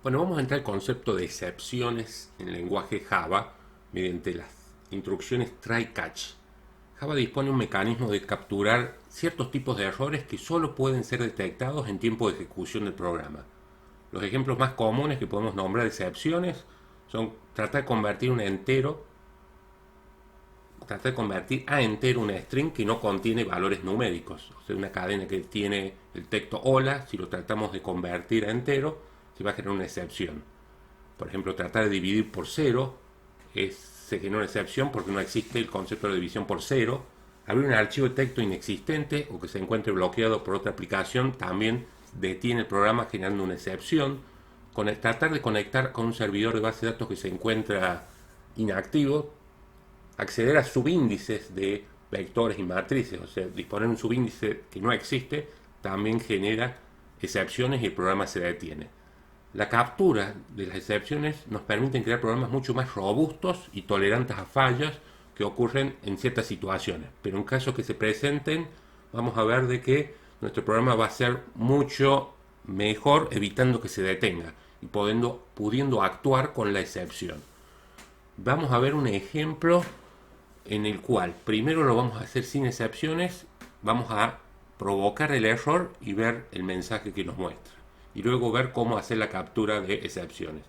Bueno, vamos a entrar al concepto de excepciones en el lenguaje Java mediante las instrucciones try-catch. Java dispone de un mecanismo de capturar ciertos tipos de errores que solo pueden ser detectados en tiempo de ejecución del programa. Los ejemplos más comunes que podemos nombrar de excepciones son tratar de convertir a entero un string que no contiene valores numéricos. O sea, una cadena que tiene el texto hola, si lo tratamos de convertir a entero, se va a generar una excepción. Por ejemplo, tratar de dividir por cero se genera una excepción porque no existe el concepto de división por cero. Abrir un archivo de texto inexistente o que se encuentre bloqueado por otra aplicación también detiene el programa generando una excepción. Tratar de conectar con un servidor de base de datos que se encuentra inactivo, acceder a subíndices de vectores y matrices, o sea, disponer un subíndice que no existe, también genera excepciones y el programa se detiene. La captura de las excepciones nos permite crear programas mucho más robustos y tolerantes a fallas que ocurren en ciertas situaciones. Pero en caso que se presenten, vamos a ver de que nuestro programa va a ser mucho mejor evitando que se detenga y pudiendo actuar con la excepción. Vamos a ver un ejemplo en el cual primero lo vamos a hacer sin excepciones, vamos a provocar el error y ver el mensaje que nos muestra. Y luego ver cómo hacer la captura de excepciones.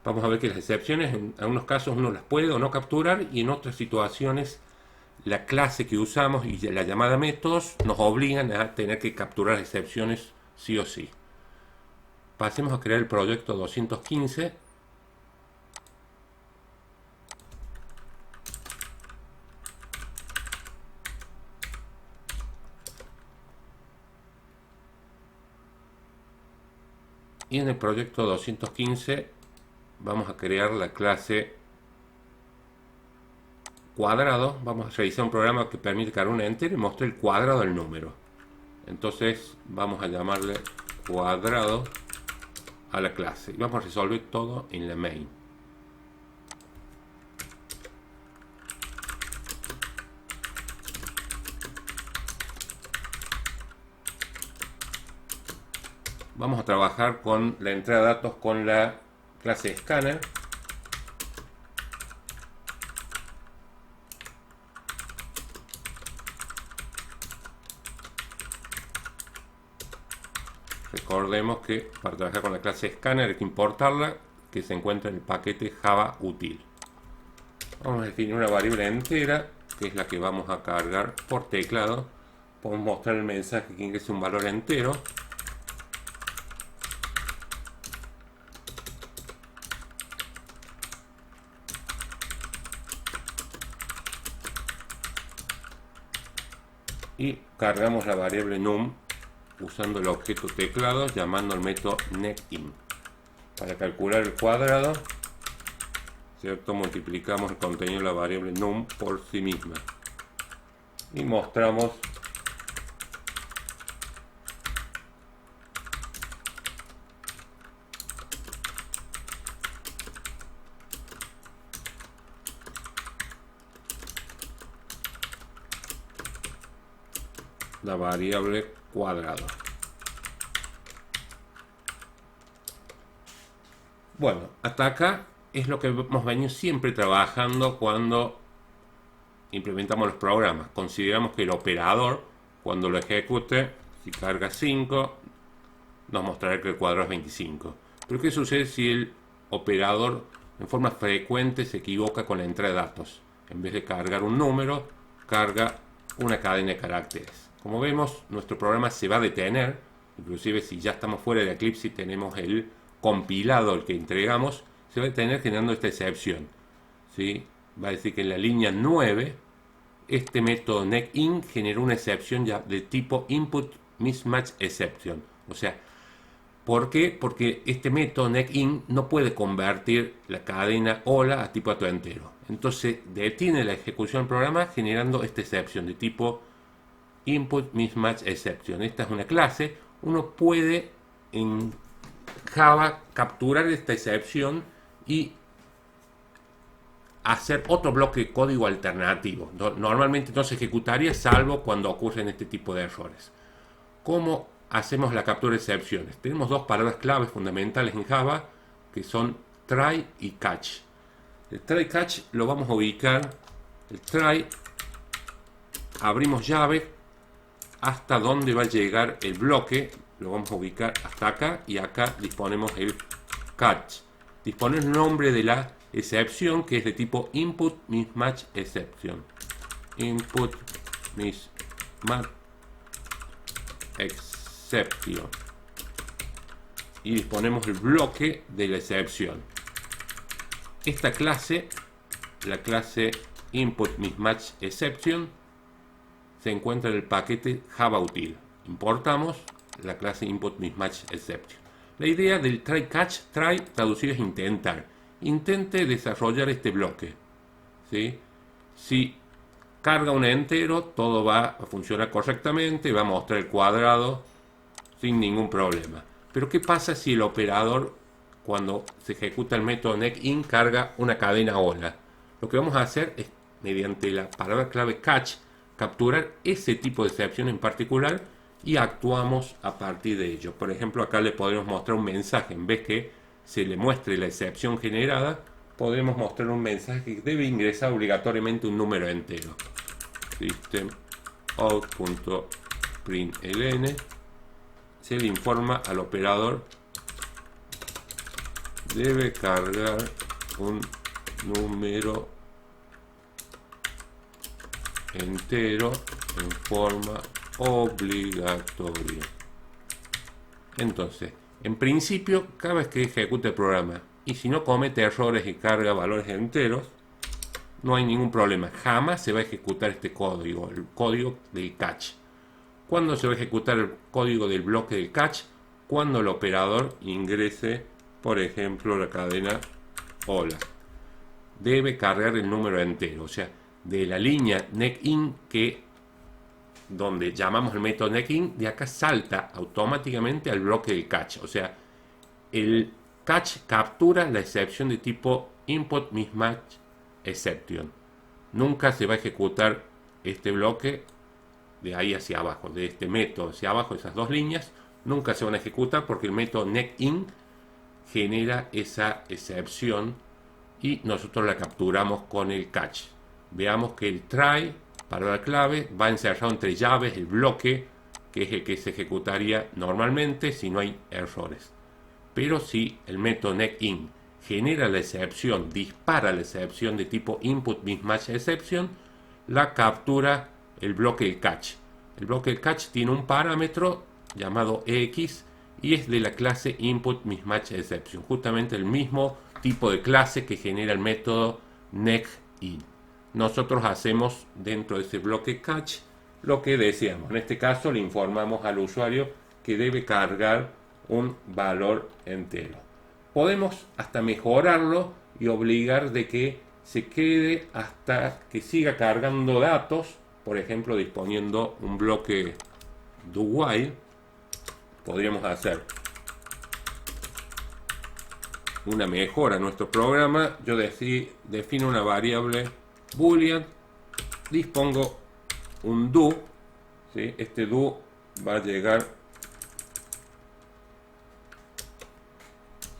Vamos a ver que las excepciones en algunos casos uno las puede o no capturar y en otras situaciones la clase que usamos y la llamada métodos nos obligan a tener que capturar excepciones sí o sí. Pasemos a crear el proyecto 215. Y en el proyecto 215 vamos a crear la clase cuadrado. Vamos a realizar un programa que permite cargar un enter y mostrar el cuadrado del número. Entonces vamos a llamarle cuadrado a la clase y vamos a resolver todo en la main. Vamos a trabajar con la entrada de datos con la clase scanner. Recordemos que para trabajar con la clase scanner hay que importarla, que se encuentra en el paquete Java útil. Vamos a definir una variable entera, que es la que vamos a cargar por teclado. Podemos mostrar el mensaje que ingrese un valor entero. Y cargamos la variable num usando el objeto teclado llamando al método netIn. Para calcular el cuadrado, ¿cierto? Multiplicamos el contenido de la variable num por sí misma y mostramos la variable cuadrado. Bueno, hasta acá es lo que hemos venido siempre trabajando cuando implementamos los programas. Consideramos que el operador, cuando lo ejecute, si carga 5, nos mostrará que el cuadrado es 25. Pero ¿qué sucede si el operador en forma frecuente se equivoca con la entrada de datos? En vez de cargar un número, carga una cadena de caracteres. Como vemos, nuestro programa se va a detener, inclusive si ya estamos fuera de Eclipse y tenemos el compilado, el que entregamos, se va a detener generando esta excepción. ¿Sí? Va a decir que en la línea 9, este método netIn generó una excepción ya de tipo input mismatch exception. O sea, ¿por qué? Porque este método netIn no puede convertir la cadena hola a tipo dato entero. Entonces detiene la ejecución del programa generando esta excepción de tipo input mismatch exception. Esta es una clase. Uno puede en Java capturar esta excepción y hacer otro bloque de código alternativo. Normalmente no se ejecutaría salvo cuando ocurren este tipo de errores. ¿Cómo hacemos la captura de excepciones. Tenemos dos palabras claves fundamentales en Java que son try y catch. El try catch lo vamos a ubicar. El try, abrimos llave hasta donde va a llegar el bloque, lo vamos a ubicar hasta acá, y acá disponemos el catch. Disponer el nombre de la excepción, que es de tipo input mismatch exception. Input mismatch exception. Y disponemos el bloque de la excepción. Esta clase, la clase input mismatch exception, se encuentra en el paquete Java util. Importamos la clase input mismatch exception. La idea del try catch, try traducido es intentar. Intente desarrollar este bloque, ¿sí? Si carga un entero, todo va a funcionar correctamente, va a mostrar el cuadrado sin ningún problema. Pero ¿qué pasa si el operador, cuando se ejecuta el método neckIn, carga una cadena hola? Lo que vamos a hacer es, mediante la palabra clave catch, capturar ese tipo de excepción en particular y actuamos a partir de ello. Por ejemplo, acá le podemos mostrar un mensaje. En vez que se le muestre la excepción generada, podemos mostrar un mensaje que debe ingresar obligatoriamente un número entero. System.out.println. Se le informa al operador: debe cargar un número entero en forma obligatoria. Entonces, en principio, cada vez que ejecute el programa, y si no comete errores y carga valores enteros, no hay ningún problema. Jamás se va a ejecutar este código, el código del catch. ¿Cuándo se va a ejecutar el código del bloque del catch? Cuando el operador ingrese, por ejemplo, la cadena hola. Debe cargar el número entero, o sea, de la línea neckIn, que donde llamamos el método neckIn, de acá salta automáticamente al bloque del catch. O sea, el catch captura la excepción de tipo input mismatch exception. Nunca se va a ejecutar este bloque de ahí hacia abajo, de este método hacia abajo, esas dos líneas nunca se van a ejecutar, porque el método neckIn genera esa excepción y nosotros la capturamos con el catch. Veamos que el try, palabra clave, va encerrado entre llaves, el bloque, que es el que se ejecutaría normalmente si no hay errores. Pero si el método neckIn genera la excepción, dispara la excepción de tipo input mismatch exception, la captura el bloque del catch. El bloque del catch tiene un parámetro llamado x y es de la clase input mismatch exception, justamente el mismo tipo de clase que genera el método neckIn. Nosotros hacemos dentro de ese bloque catch lo que deseamos. En este caso le informamos al usuario que debe cargar un valor entero. Podemos hasta mejorarlo y obligar de que se quede hasta que siga cargando datos, por ejemplo disponiendo un bloque do while. Podríamos hacer una mejora a nuestro programa. Yo defino una variable boolean, dispongo un do, ¿sí? Este do va a llegar,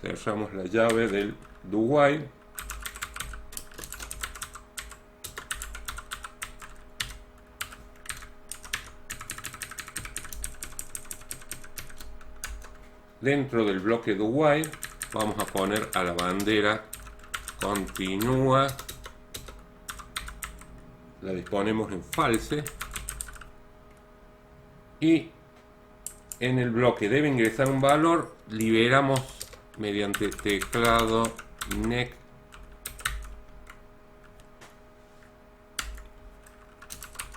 cerramos la llave del do while, dentro del bloque do while vamos a poner a la bandera continúa, la disponemos en false, y en el bloque debe ingresar un valor, liberamos mediante teclado neck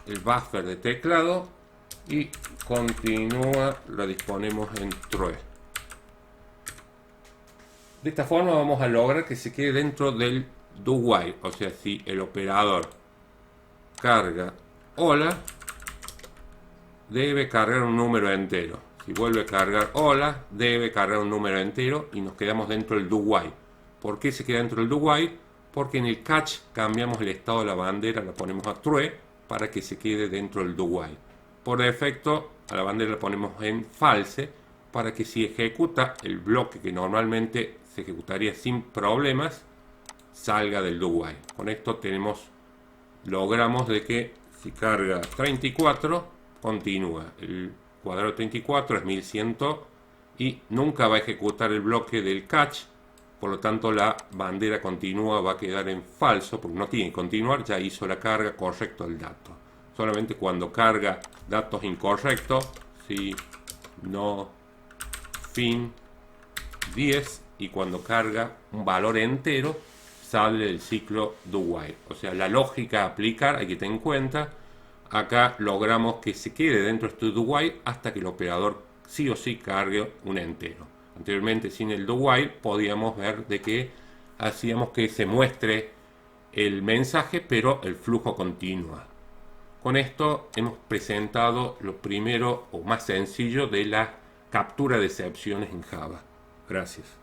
el buffer de teclado y continúa, la disponemos en true. De esta forma vamos a lograr que se quede dentro del do while, o sea, si el operador carga hola, debe cargar un número entero. Si vuelve a cargar hola, debe cargar un número entero y nos quedamos dentro del do while. ¿Por qué se queda dentro del do while? Porque en el catch cambiamos el estado de la bandera, la ponemos a true para que se quede dentro del do while. Por defecto a la bandera la ponemos en false para que si ejecuta el bloque que normalmente se ejecutaría sin problemas, salga del do while. Con esto logramos de que si carga 34, continúa. El cuadrado 34 es 1100 y nunca va a ejecutar el bloque del catch. Por lo tanto, la bandera continúa va a quedar en falso, porque no tiene que continuar, ya hizo la carga correcta del dato. Solamente cuando carga datos incorrectos, si no fin 10, y cuando carga un valor entero, sale del ciclo do while. O sea, la lógica a aplicar hay que tener en cuenta. Acá logramos que se quede dentro de este do while hasta que el operador sí o sí cargue un entero. Anteriormente, sin el do while, podíamos ver de que hacíamos que se muestre el mensaje, pero el flujo continúa. Con esto hemos presentado lo primero o más sencillo de la captura de excepciones en Java. Gracias.